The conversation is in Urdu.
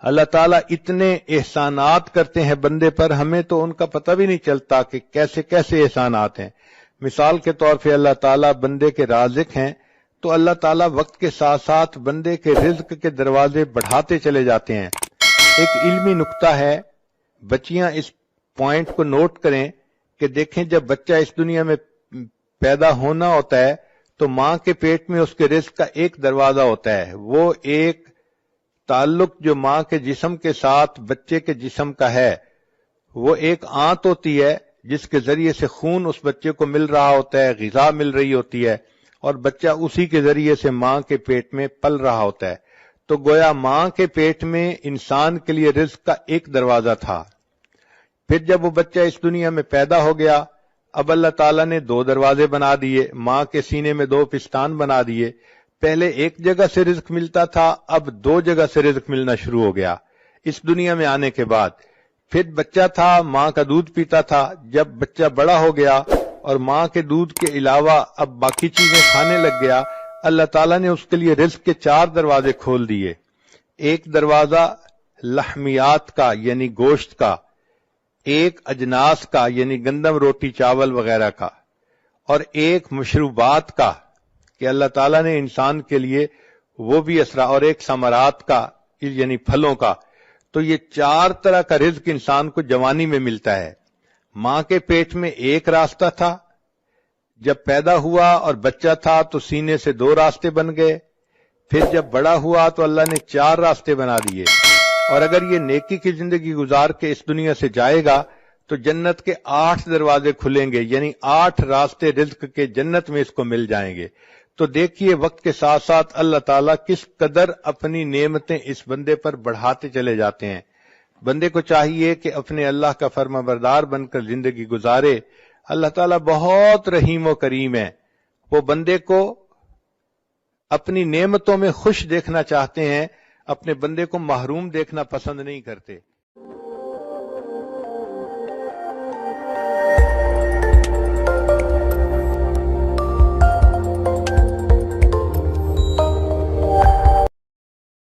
اللہ تعالیٰ اتنے احسانات کرتے ہیں بندے پر، ہمیں تو ان کا پتہ بھی نہیں چلتا کہ کیسے کیسے احسانات ہیں۔ مثال کے طور پہ اللہ تعالیٰ بندے کے رازق ہیں، تو اللہ تعالیٰ وقت کے ساتھ ساتھ بندے کے رزق کے دروازے بڑھاتے چلے جاتے ہیں۔ ایک علمی نکتہ ہے، بچیاں اس پوائنٹ کو نوٹ کریں کہ دیکھیں جب بچہ اس دنیا میں پیدا ہونا ہوتا ہے تو ماں کے پیٹ میں اس کے رزق کا ایک دروازہ ہوتا ہے، وہ ایک تعلق جو ماں کے جسم کے ساتھ بچے کے جسم کا ہے، وہ ایک آنت ہوتی ہے جس کے ذریعے سے خون اس بچے کو مل رہا ہوتا ہے، غذا مل رہی ہوتی ہے، اور بچہ اسی کے ذریعے سے ماں کے پیٹ میں پل رہا ہوتا ہے۔ تو گویا ماں کے پیٹ میں انسان کے لیے رزق کا ایک دروازہ تھا۔ پھر جب وہ بچہ اس دنیا میں پیدا ہو گیا، اب اللہ تعالیٰ نے دو دروازے بنا دیے، ماں کے سینے میں دو پستان بنا دیے۔ پہلے ایک جگہ سے رزق ملتا تھا، اب دو جگہ سے رزق ملنا شروع ہو گیا اس دنیا میں آنے کے بعد۔ پھر بچہ تھا، ماں کا دودھ پیتا تھا، جب بچہ بڑا ہو گیا اور ماں کے دودھ کے علاوہ اب باقی چیزیں کھانے لگ گیا، اللہ تعالیٰ نے اس کے لیے رزق کے چار دروازے کھول دیے۔ ایک دروازہ لحمیات کا یعنی گوشت کا، ایک اجناس کا یعنی گندم روٹی چاول وغیرہ کا، اور ایک مشروبات کا کہ اللہ تعالیٰ نے انسان کے لیے وہ بھی اسرا، اور ایک ثمرات کا یعنی پھلوں کا۔ تو یہ چار طرح کا رزق انسان کو جوانی میں ملتا ہے۔ ماں کے پیٹ میں ایک راستہ تھا، جب پیدا ہوا اور بچہ تھا تو سینے سے دو راستے بن گئے، پھر جب بڑا ہوا تو اللہ نے چار راستے بنا دیے، اور اگر یہ نیکی کی زندگی گزار کے اس دنیا سے جائے گا تو جنت کے 8 دروازے کھلیں گے، یعنی 8 راستے رزق کے جنت میں اس کو مل جائیں گے۔ تو دیکھیے وقت کے ساتھ ساتھ اللہ تعالیٰ کس قدر اپنی نعمتیں اس بندے پر بڑھاتے چلے جاتے ہیں۔ بندے کو چاہیے کہ اپنے اللہ کا فرما بردار بن کر زندگی گزارے۔ اللہ تعالیٰ بہت رحیم و کریم ہے، وہ بندے کو اپنی نعمتوں میں خوش دیکھنا چاہتے ہیں، اپنے بندے کو محروم دیکھنا پسند نہیں کرتے۔